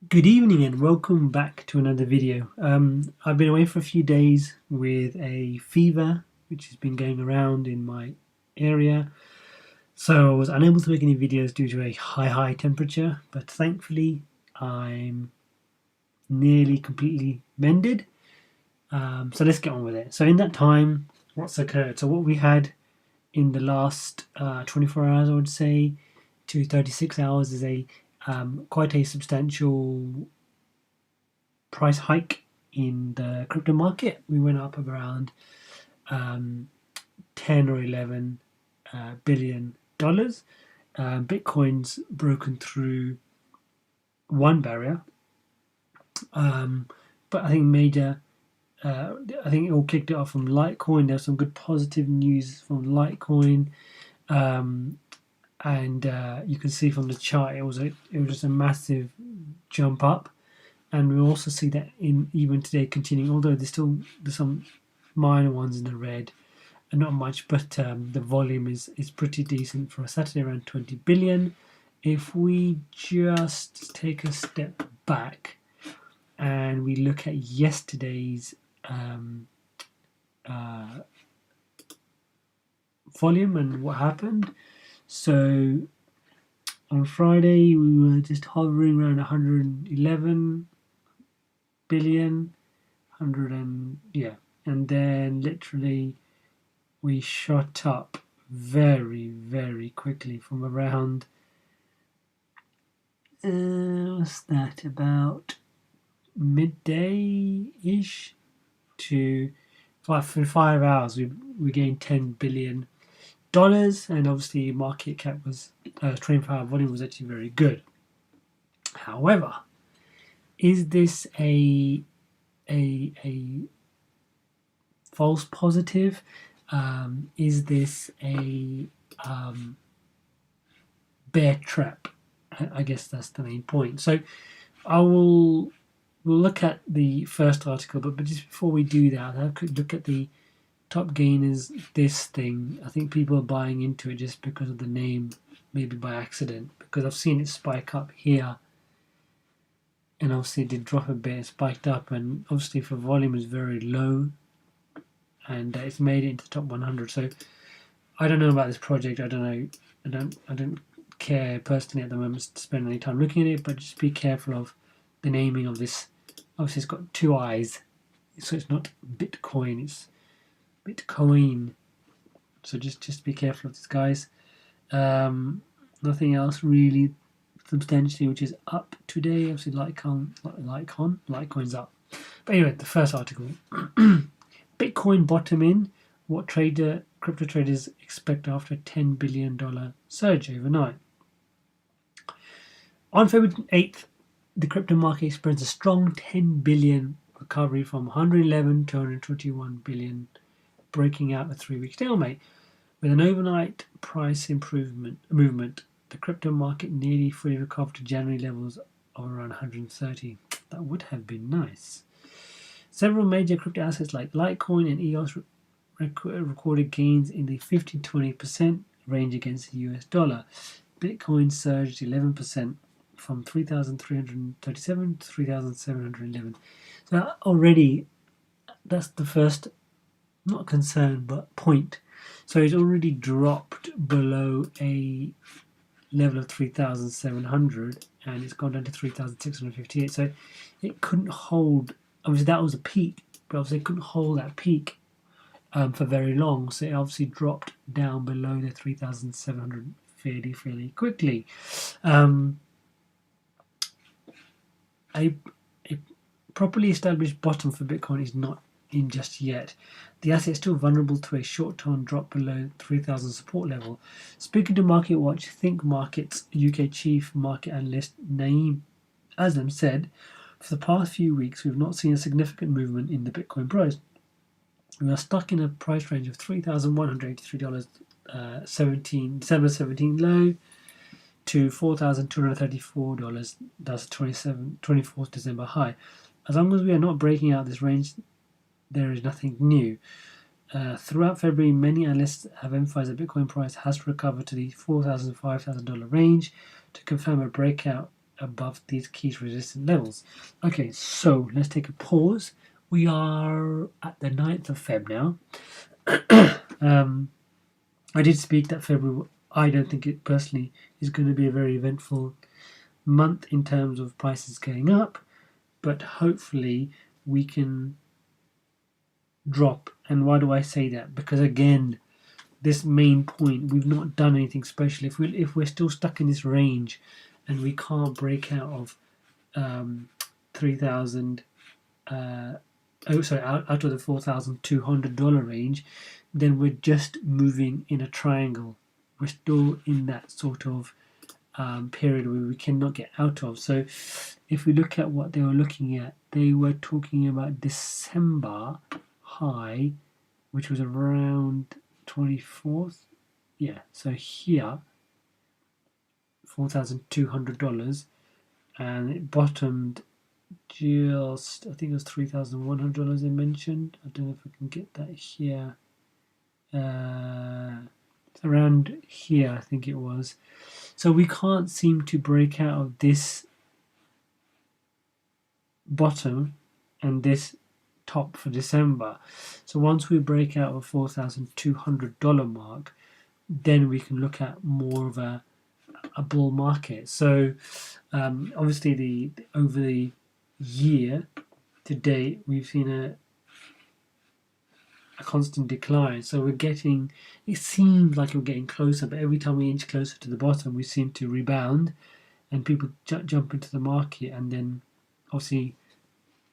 Good evening and welcome back to another video. I've been away for a few days with a fever which has been going around in my area, so I was unable to make any videos due to a high temperature, but thankfully I'm nearly completely mended. So let's get on with it. So in that time, what's occurred? So what we had in the last 24 hours, I would say, to 36 hours is a quite a substantial price hike in the crypto market. We went up of around 10 or 11 billion dollars. Bitcoin's broken through one barrier, but I think I think it all kicked it off from Litecoin. There's some good positive news from Litecoin, and you can see from the chart it was just a massive jump up. And we also see that in even today continuing, although there's some minor ones in the red and not much, but the volume is pretty decent for a Saturday, around 20 billion. If we just take a step back and we look at yesterday's volume and what happened. So on Friday we were just hovering around 111 billion, 100 and then literally we shot up very quickly from around what's that, about midday ish to in 5 hours we gained $10 billion, and obviously market cap was 24-hour volume was actually very good. However, is this a false positive? Is this a bear trap? I guess that's the main point. So we'll look at the first article, but just before we do that, I could look at the top gainers. This thing, I think people are buying into it just because of the name, maybe by accident, because I've seen it spike up here. And obviously it did drop a bit, it spiked up, and obviously for volume is very low, and it's made it into the top 100. So I don't know about this project. I don't know. I don't care personally at the moment to spend any time looking at it, but just be careful of the naming of this. Obviously it's got two eyes, so it's not Bitcoin, it's Bitcoin. So just be careful of this, guys. Nothing else really substantially which is up today. Obviously Litecoin's up. But anyway, the first article. Bitcoin bottoming, what crypto traders expect after a $10 billion surge overnight. On February 8th, the crypto market experienced a strong 10 billion recovery from 111 to 121 billion, breaking out a 3-week stalemate. With an overnight price movement, the crypto market nearly fully recovered to January levels of around 130. That would have been nice. Several major crypto assets like Litecoin and EOS recorded gains in the 15-20% range against the US dollar. Bitcoin surged 11% from 3,337 to 3,711. So already, that's the first, not concern, but point. So it's already dropped below a level of 3,700 and it's gone down to 3,658. So it couldn't hold. Obviously, that was a peak, but obviously it couldn't hold that peak for very long. So it obviously dropped down below the 3,700 fairly quickly. A properly established bottom for Bitcoin is not in just yet. The asset is still vulnerable to a short-term drop below 3,000 support level. Speaking to Market Watch, Think Markets UK chief market analyst Naeem Azam said, "For the past few weeks, we've not seen a significant movement in the Bitcoin price. We are stuck in a price range of $3,183 December 17 low to $4,234, that's 24th December high. As long as we are not breaking out this range, there is nothing new." Throughout February, many analysts have emphasized that Bitcoin price has recovered to the $4,000 to $5,000 range to confirm a breakout above these key resistance levels. Okay, so let's take a pause. We are at the 9th of Feb now. I did speak that February, I don't think it personally is going to be a very eventful month in terms of prices going up, but hopefully we can drop. And why do I say that? Because again, this main point, we've not done anything special. If we're still stuck in this range and we can't break out of 3,000 out of the $4,200 range, then we're just moving in a triangle. We're still in that sort of period where we cannot get out of. So if we look at what they were looking at, they were talking about December high, which was around 24th. Yeah, so here, $4,200, and it bottomed just, I think it was $3,100 they mentioned. I don't know if I can get that here. Around here, I think it was. So we can't seem to break out of this bottom and this top for December. So once we break out of $4,200 mark, then we can look at more of a bull market. So obviously over the year to date, we've seen a constant decline. So we're getting, it seems like we're getting closer, but every time we inch closer to the bottom, we seem to rebound and people jump into the market, and then obviously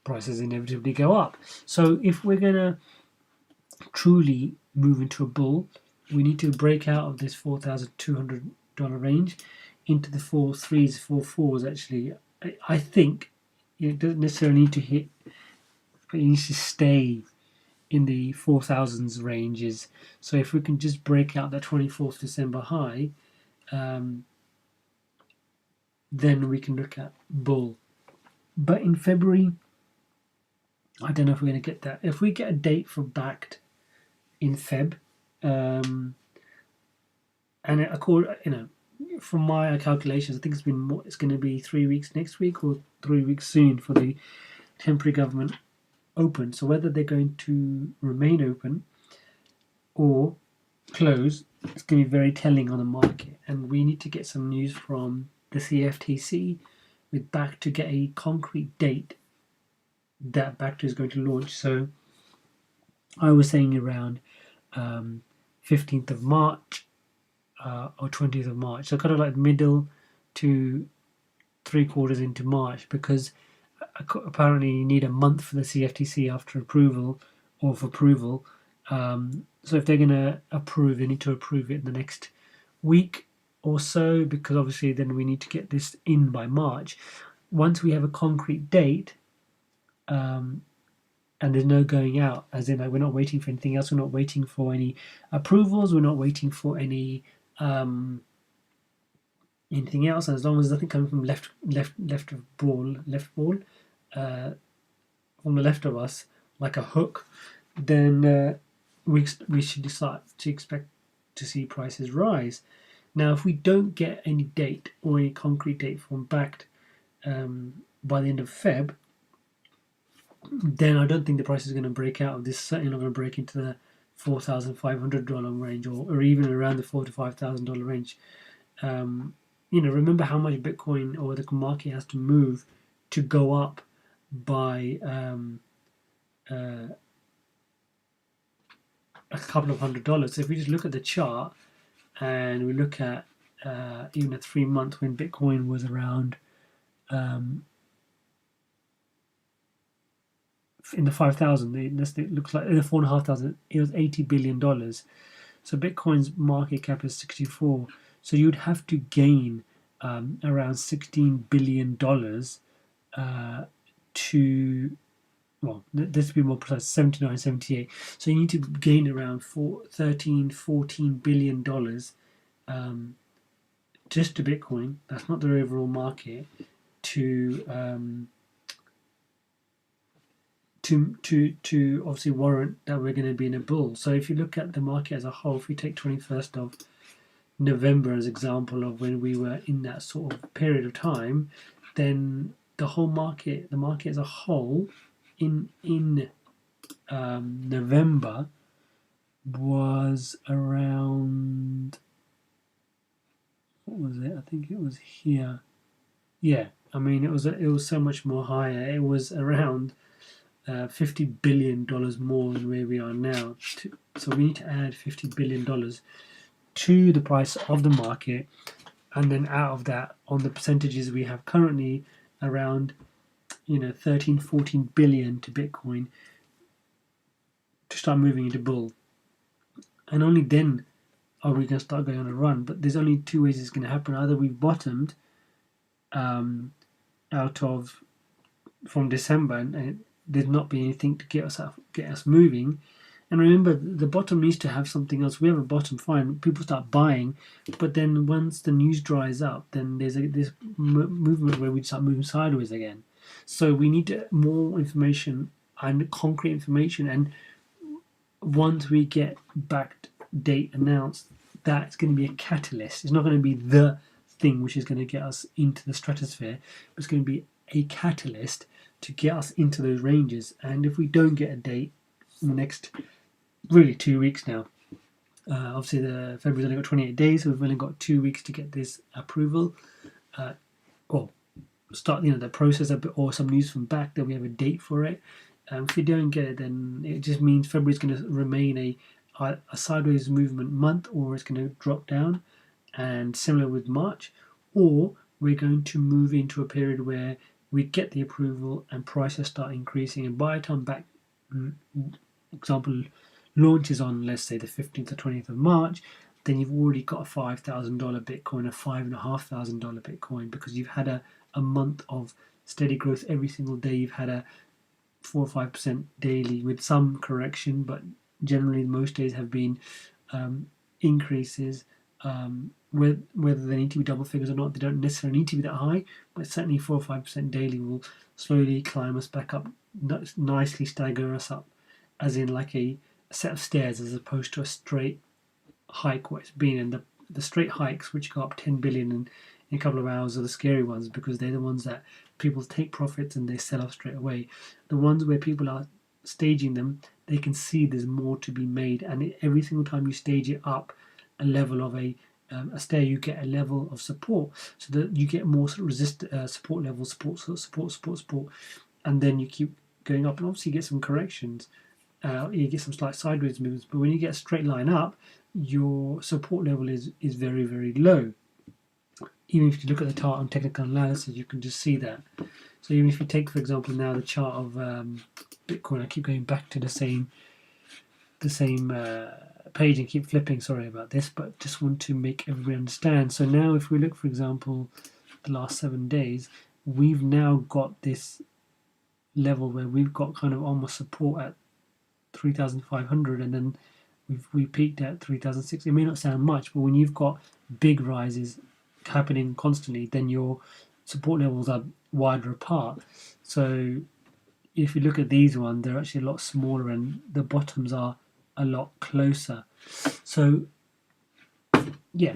prices inevitably go up. So if we're going to truly move into a bull, we need to break out of this $4,200 range into the 4.3s, 4.4s. Actually, I think it doesn't necessarily need to hit, but it needs to stay in the 4,000s ranges. So if we can just break out that 24th December high, then we can look at bull. But in February, I don't know if we're going to get that. If we get a date for backed in Feb, and from my calculations, I think it's going to be 3 weeks next week or 3 weeks soon for the temporary government open. So whether they're going to remain open or close, it's going to be very telling on the market. And we need to get some news from the CFTC with BACT to get a concrete date that BACT is going to launch. So I was saying around 15th of March or 20th of March. So kind of like middle to 3/4 into March, because apparently you need a month for the CFTC after approval or for approval. So if they're going to approve, they need to approve it in the next week or so, because obviously then we need to get this in by March. Once we have a concrete date, and there's no going out, as in like, we're not waiting for anything else, we're not waiting for any approvals, we're not waiting for any anything else, and as long as nothing coming from left ball from the left of us like a hook, then we should decide to expect to see prices rise. Now if we don't get any date or any concrete date from BACT by the end of Feb, then I don't think the price is going to break out of this. Certainly not going to break into the $4,500 range, or even around the $4,000 to $5,000 range. Remember how much Bitcoin or the market has to move to go up by a couple of $100s. So if we just look at the chart and we look at even a 3 month when Bitcoin was around in the 5,000, it looks like in the 4,500, it was $80 billion. So Bitcoin's market cap is 64. So you'd have to gain around $16 billion to, well, this to be more precise, 79, 78. So you need to gain around $14 billion just to Bitcoin. That's not the overall market to obviously warrant that we're going to be in a bull. So if you look at the market as a whole, if we take 21st of November as example of when we were in that sort of period of time, then the market as a whole, in November was around, what was it? I think it was here. Yeah, I mean it was so much more higher. It was around $50 billion more than where we are now. So we need to add $50 billion to the price of the market, and then out of that, on the percentages we have currently, around 13-14 billion to Bitcoin to start moving into bull, and only then are we going to start going on a run. But there's only two ways it's going to happen. Either we've bottomed out of from December, and there's not been anything to get us moving. And remember, the bottom needs to have something else. We have a bottom, fine. People start buying, but then once the news dries up, then there's this movement where we start moving sideways again. So we need more information and concrete information. And once we get backed date announced, that's going to be a catalyst. It's not going to be the thing which is going to get us into the stratosphere, but it's going to be a catalyst to get us into those ranges. And if we don't get a date in the next really 2 weeks now, obviously the February's only got 28 days, so we've only got 2 weeks to get this approval, or start the process or some news from back that we have a date for it. If we don't get it, then it just means February is going to remain a sideways movement month, or it's going to drop down, and similar with March, or we're going to move into a period where we get the approval and prices start increasing, and by the time back, example, launches on, let's say, the 15th or 20th of March, then you've already got a $5,000 Bitcoin, a $5,500 Bitcoin, because you've had a month of steady growth every single day. You've had a 4 or 5% daily with some correction, but generally most days have been increases. Whether they need to be double figures or not, they don't necessarily need to be that high, but certainly 4 or 5% daily will slowly climb us back up, nicely stagger us up, as in like a set of stairs, as opposed to a straight hike what it's been. And the straight hikes which go up 10 billion in a couple of hours are the scary ones, because they're the ones that people take profits and they sell off straight away. The ones where people are staging them, they can see there's more to be made, and every single time you stage it up a level of a stair, you get a level of support, so that you get more support levels, support, and then you keep going up, and obviously you get some corrections, you get some slight sideways movements, but when you get a straight line up, your support level is very, very low. Even if you look at the chart on technical analysis, you can just see that. So even if you take, for example, now the chart of Bitcoin, I keep going back to the same page and keep flipping, sorry about this, but just want to make everybody understand. So now if we look, for example, the last 7 days, we've now got this level where we've got kind of almost support at 3,500, and then we peaked at 3,600. It may not sound much, but when you've got big rises happening constantly, then your support levels are wider apart. So if you look at these ones, they're actually a lot smaller, and the bottoms are a lot closer. So yeah,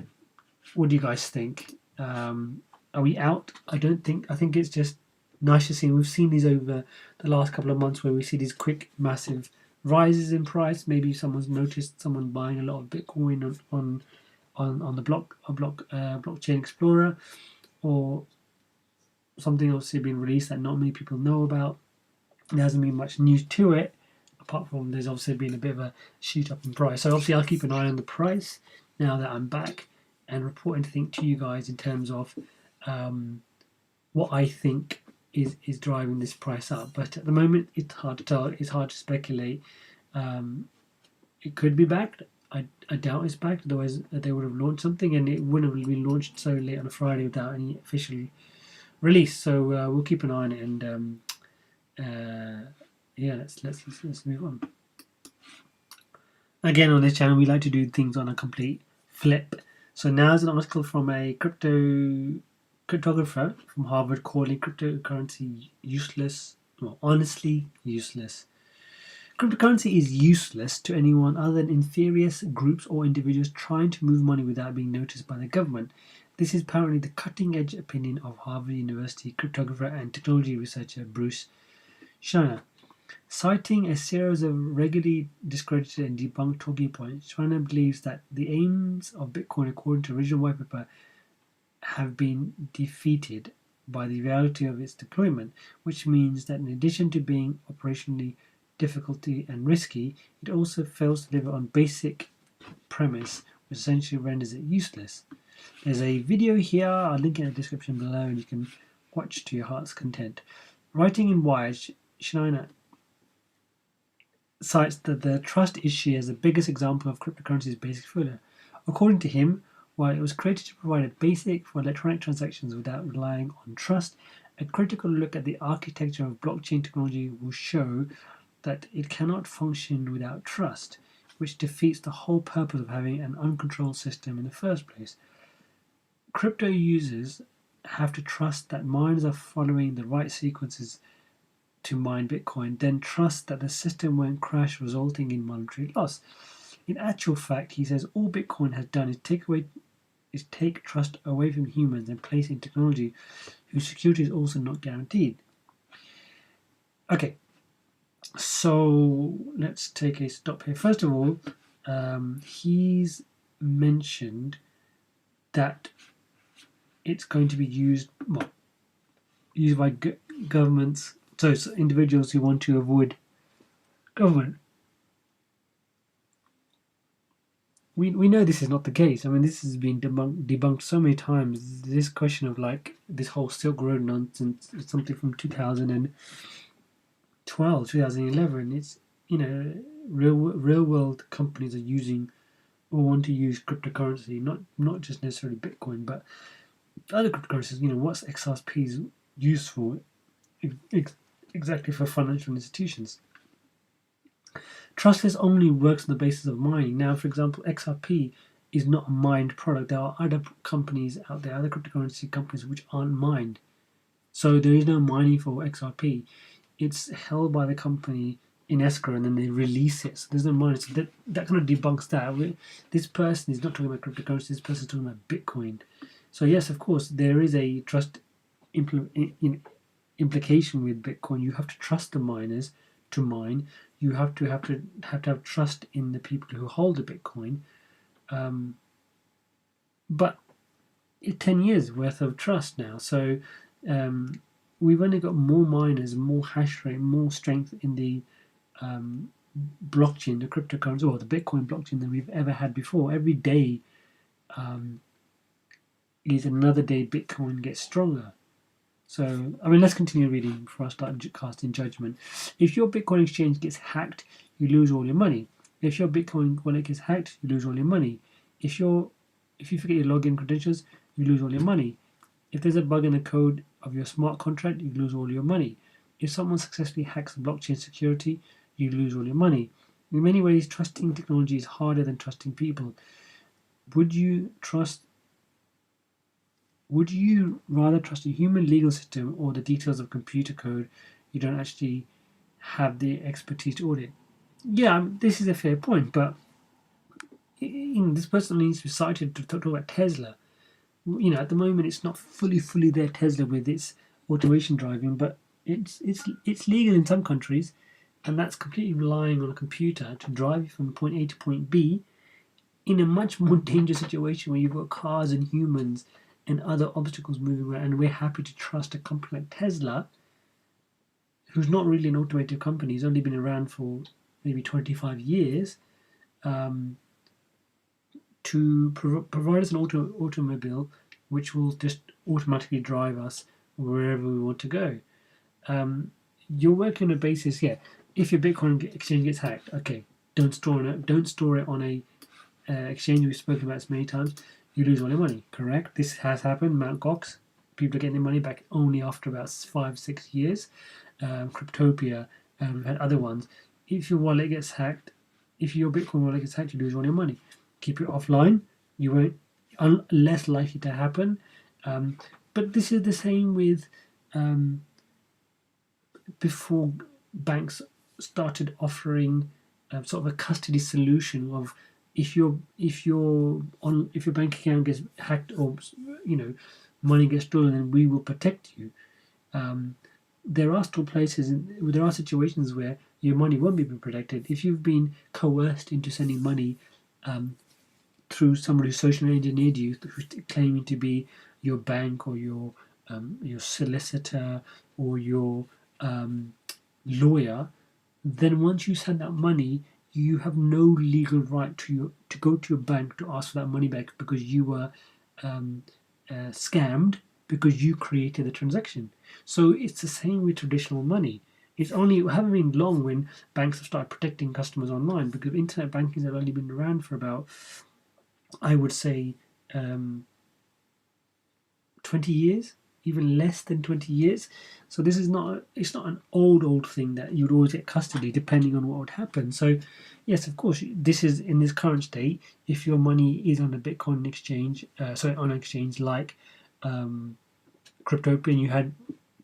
what do you guys think? Are we out? I think it's just nice to see. We've seen these over the last couple of months, where we see these quick, massive rises in price. Maybe someone's noticed someone buying a lot of Bitcoin on the blockchain explorer, or something else being released that not many people know about. There hasn't been much news to it, apart from there's obviously been a bit of a shoot up in price. So obviously I'll keep an eye on the price now that I'm back, and report anything to you guys in terms of what I think is driving this price up. But at the moment, it's hard to tell. It's hard to speculate. It could be backed. I doubt it's backed. Otherwise, they would have launched something, and it wouldn't have been launched so late on a Friday without any official release. So we'll keep an eye on it, and yeah, let's move on. Again, on this channel, we like to do things on a complete flip. So now is an article from a cryptographer from Harvard calling cryptocurrency useless. Well, honestly useless. Cryptocurrency is useless to anyone other than inferior groups or individuals trying to move money without being noticed by the government. This is apparently the cutting-edge opinion of Harvard University cryptographer and technology researcher Bruce Schneier. Citing a series of regularly discredited and debunked talking points, Schneier believes that the aims of Bitcoin, according to original white paper, have been defeated by the reality of its deployment, which means that in addition to being operationally difficult and risky, it also fails to deliver on basic premise, which essentially renders it useless. There's a video here, I'll link it in the description below, and you can watch to your heart's content. Writing in Wired, Schneier cites that the trust issue as the biggest example of cryptocurrency's basic failure. According to him, while it was created to provide a basic for electronic transactions without relying on trust, a critical look at the architecture of blockchain technology will show that it cannot function without trust, which defeats the whole purpose of having an uncontrolled system in the first place. Crypto users have to trust that miners are following the right sequences to mine Bitcoin, then trust that the system won't crash, resulting in monetary loss. In actual fact, he says all Bitcoin has done is take trust away from humans and place in technology whose security is also not guaranteed. Okay, so let's take a stop here. First of all, he's mentioned that it's going to be used by governments, so individuals who want to avoid government. We know this is not the case. I mean, this has been debunked so many times. This question of like this whole Silk Road nonsense is something from 2012, 2011. It's, you know, real world companies are using or want to use cryptocurrency, not just necessarily Bitcoin, but other cryptocurrencies. You know, what's XRP used for? Exactly for financial institutions. Trustless only works on the basis of mining. Now, for example, XRP is not a mined product. There are other companies out there, other cryptocurrency companies which aren't mined. So there is no mining for XRP. It's held by the company in escrow and then they release it. So there's no mining. So that kind of debunks that. This person is not talking about cryptocurrency. This person is talking about Bitcoin. So yes, of course, there is a trust implication with Bitcoin. You have to trust the miners to mine. You have to have trust in the people who hold the Bitcoin. But 10 years worth of trust now. So we've only got more miners, more hash rate, more strength in the blockchain, the cryptocurrency, or the Bitcoin blockchain than we've ever had before. Every day is another day Bitcoin gets stronger. So, I mean, let's continue reading before I start casting judgment. If your Bitcoin exchange gets hacked, you lose all your money. If your Bitcoin wallet gets hacked, you lose all your money. If you forget your login credentials, you lose all your money. If there's a bug in the code of your smart contract, you lose all your money. If someone successfully hacks the blockchain security, you lose all your money. In many ways, trusting technology is harder than trusting people. Would you rather trust a human legal system or the details of computer code you don't actually have the expertise to audit? Yeah, this is a fair point, but this person needs to be cited to talk about Tesla. You know, at the moment it's not fully there Tesla with its automation driving, but it's legal in some countries, and that's completely relying on a computer to drive you from point A to point B in a much more dangerous situation where you've got cars and humans and other obstacles moving around, and we're happy to trust a company like Tesla, who's not really an automotive company, has only been around for maybe 25 years, to provide us an automobile which will just automatically drive us wherever we want to go. You're working on a basis, yeah. If your Bitcoin exchange gets hacked, okay, don't store it on a exchange we've spoken about this many times. You lose all your money. Correct. This has happened. Mt. Gox, people are getting their money back only after about 5-6 years. Cryptopia, we've had other ones. If your wallet gets hacked, if your Bitcoin wallet gets hacked, you lose all your money. Keep it offline. You won't, less likely to happen. But this is the same with before banks started offering sort of a custody solution of if your bank account gets hacked, or money gets stolen, then we will protect you. Um, there are still there are situations where your money won't be protected if you've been coerced into sending money through somebody who socially engineered you, who's claiming to be your bank or your solicitor or your lawyer. Then once you send that money, you have no legal right to go to your bank to ask for that money back, because you were um, scammed, because you created the transaction. So it's the same with traditional money. It hasn't been long when banks have started protecting customers online, because internet banking has only been around for about, I would say, um, 20 years, even less than 20 years. So this is not it's not an old thing that you'd always get custody depending on what would happen. So yes, of course, this is in this current state. If your money is on a Bitcoin exchange, on an exchange like Cryptopia, and you had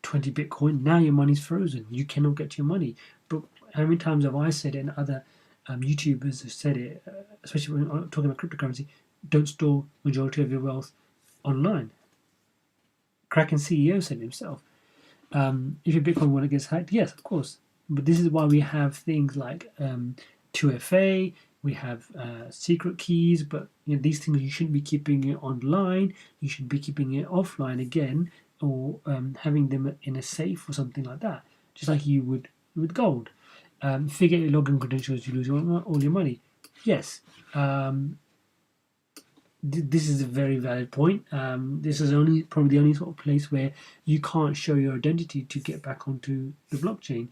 20 Bitcoin, now your money's frozen. You cannot get your money. But how many times have I said it, and other YouTubers have said it, especially when I'm talking about cryptocurrency, don't store majority of your wealth online. Kraken CEO said himself. If your Bitcoin wallet gets hacked, yes, of course. But this is why we have things like 2FA, we have secret keys, but these things you shouldn't be keeping it online. You should be keeping it offline again, or having them in a safe or something like that, just like you would with gold. Forget your login credentials, you lose all your money. Yes, this is a very valid point. This is probably the only sort of place where you can't show your identity to get back onto the blockchain.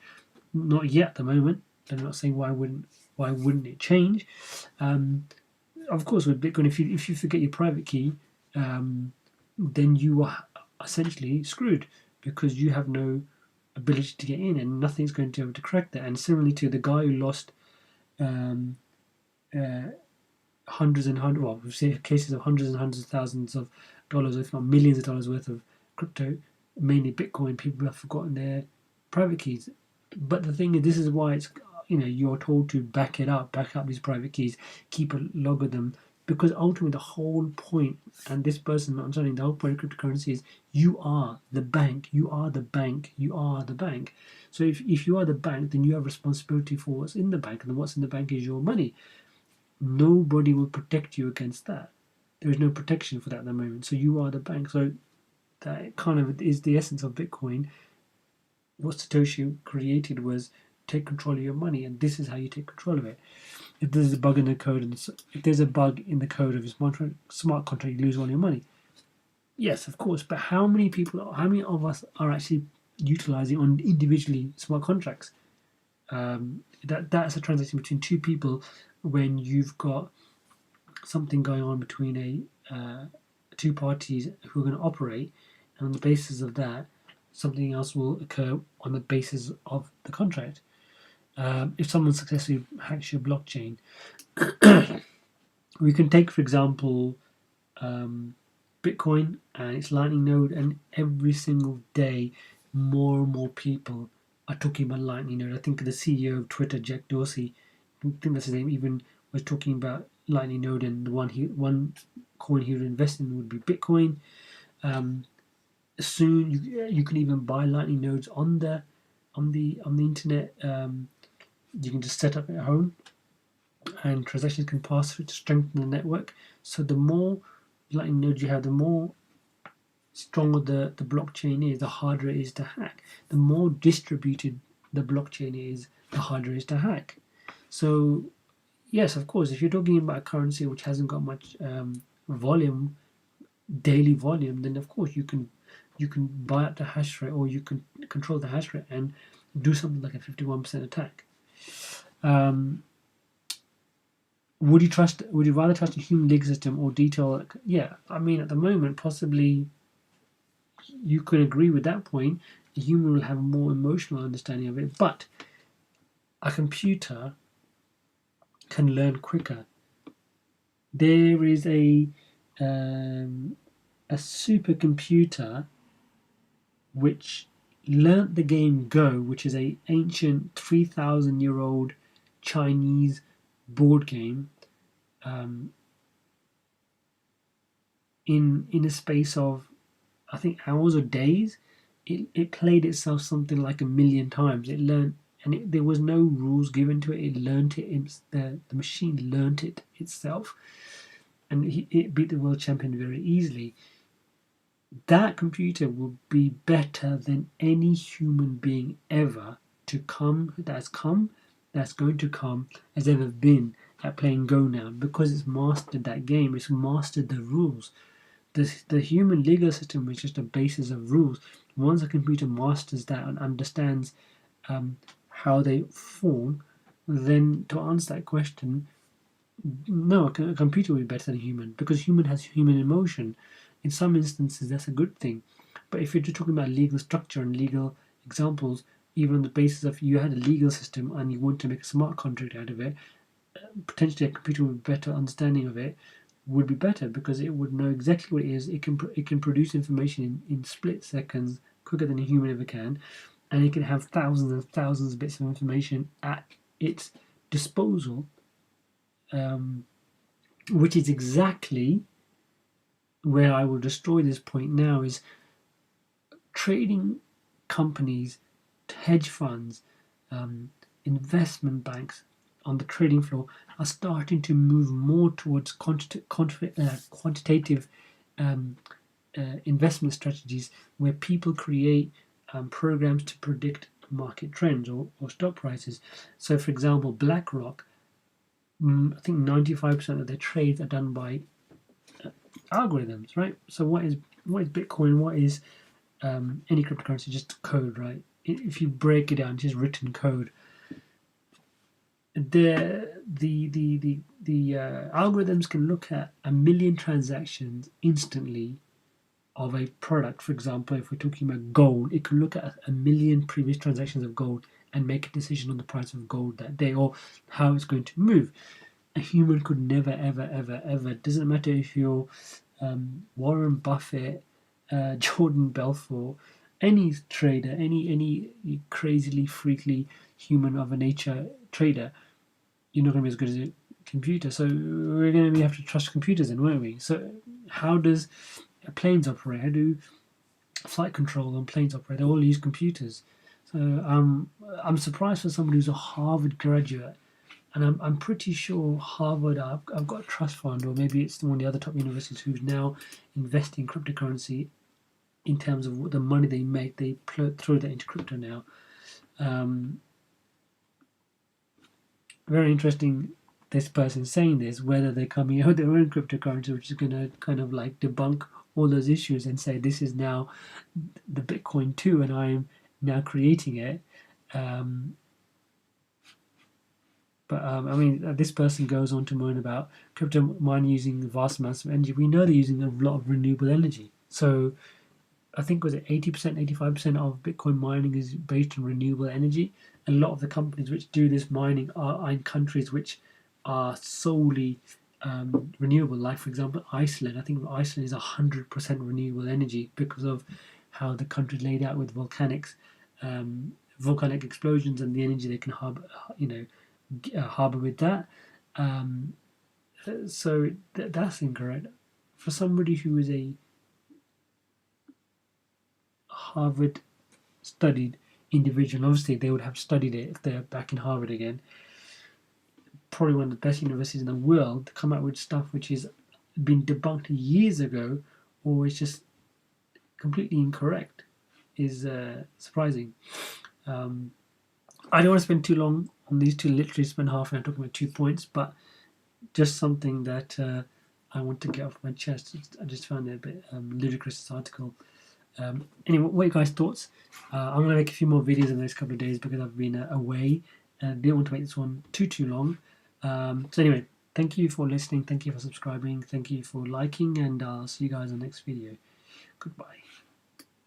Not yet at the moment. I'm not saying why wouldn't it change. Of course, with Bitcoin, if you forget your private key, then you are essentially screwed, because you have no ability to get in, and nothing's going to be able to crack that. And similarly to the guy who lost um, hundreds and hundreds, well, we've seen cases of hundreds and hundreds of thousands of dollars, if not millions of dollars worth of crypto, mainly Bitcoin. People have forgotten their private keys. But the thing is, this is why it's you're told to back up these private keys, keep a log of them, because ultimately the whole point, and this person not understanding the whole point of cryptocurrency is you are the bank, you are the bank, you are the bank. So if you are the bank, then you have responsibility for what's in the bank, and what's in the bank is your money. Nobody will protect you against that. There is no protection for that at the moment. So you are the bank. So that kind of is the essence of Bitcoin. What Satoshi created was take control of your money, and this is how you take control of it. If there's a bug in the code, and if there's a bug in the code of your smart contract, you lose all your money. Yes, of course. But how many of us are actually utilizing on individually smart contracts? That's a transaction between two people, when you've got something going on between two parties who are going to operate, and on the basis of that, something else will occur on the basis of the contract. If someone successfully hacks your blockchain, we can take, for example, Bitcoin and its Lightning node, and every single day, more and more people are talking about Lightning node. I think the CEO of Twitter, Jack Dorsey, I think that's his name, even was talking about Lightning node, and the one coin he would invest in would be Bitcoin. Soon you can even buy Lightning nodes on the internet. You can just set up at home, and transactions can pass through to strengthen the network. So the more Lightning nodes you have, the more stronger the blockchain is, the harder it is to hack. The more distributed the blockchain is, the harder it is to hack. So yes, of course, if you're talking about a currency which hasn't got much daily volume, then of course you can buy up the hash rate, or you can control the hash rate and do something like a 51% attack. Would you rather trust a human legal system or detail? Yeah, I mean, at the moment, possibly you could agree with that point. The human will have a more emotional understanding of it, but a computer can learn quicker. There is a supercomputer which learnt the game Go, which is a ancient 3,000-year-old Chinese board game. in a space of, I think, hours or days. It played itself something like 1 million times. It learned, and there was no rules given to it. It learned it. The machine learned it itself, and it beat the world champion very easily. That computer will be better than any human being ever that's going to come, has ever been at playing Go now, because it's mastered that game. It's mastered the rules. The human legal system is just a basis of rules. Once a computer masters that and understands how they form, then to answer that question, no, a computer will be better than a human, because human has human emotion. In some instances, that's a good thing. But if you're just talking about legal structure and legal examples, even on the basis of you had a legal system and you want to make a smart contract out of it, potentially a computer with better understanding of it would be better, because it would know exactly what it is. It can produce information in split seconds quicker than a human ever can, and it can have thousands and thousands of bits of information at its disposal, which is exactly where I will destroy this point now. Is trading companies, hedge funds, investment banks on the trading floor are starting to move more towards quantitative investment strategies, where people create programs to predict market trends or stock prices. So, for example, BlackRock, I think 95% of their trades are done by algorithms, right? So, what is Bitcoin? What is any cryptocurrency? Just code, right? If you break it down, just written code. The algorithms can look at 1 million transactions instantly of a product. For example, if we're talking about gold, it can look at 1 million previous transactions of gold and make a decision on the price of gold that day or how it's going to move. A human could never, ever, ever, ever. Doesn't matter if you're Warren Buffett, Jordan Belfort, any trader, any crazily, freakly human of a nature trader, you're not going to be as good as a computer. So we're going to have to trust computers then, won't we? So how does planes operate? How do flight control on planes operate? They all use computers. So I'm surprised for somebody who's a Harvard graduate, and I'm pretty sure Harvard, I've got a trust fund, or maybe it's one of the other top universities who's now investing in cryptocurrency. In terms of what the money they make, they throw that into crypto now. Very interesting, this person saying this, whether they're coming out with their own cryptocurrency, which is going to kind of like debunk all those issues and say this is now the Bitcoin too, and I am now creating it. But I mean, this person goes on to moan about crypto mining using vast amounts of energy. We know they're using a lot of renewable energy. So I think was it 80%, 85% of Bitcoin mining is based on renewable energy. A lot of the companies which do this mining are in countries which are solely renewable. Like, for example, Iceland. I think Iceland is 100% renewable energy because of how the country is laid out with volcanic explosions and the energy they can harbor with that. So that's incorrect. For somebody who is a Harvard studied individual, obviously they would have studied it if they're back in Harvard again, probably one of the best universities in the world, to come out with stuff which has been debunked years ago or is just completely incorrect is surprising. I don't want to spend too long on these two, literally spend half an hour talking about 2 points, but just something that I want to get off my chest. I just found it a bit ludicrous, this article. Anyway, what are you guys' thoughts? I'm going to make a few more videos in the next couple of days because I've been away and didn't want to make this one too long. So anyway, thank you for listening. Thank you for subscribing. Thank you for liking, and I'll see you guys in the next video. Goodbye.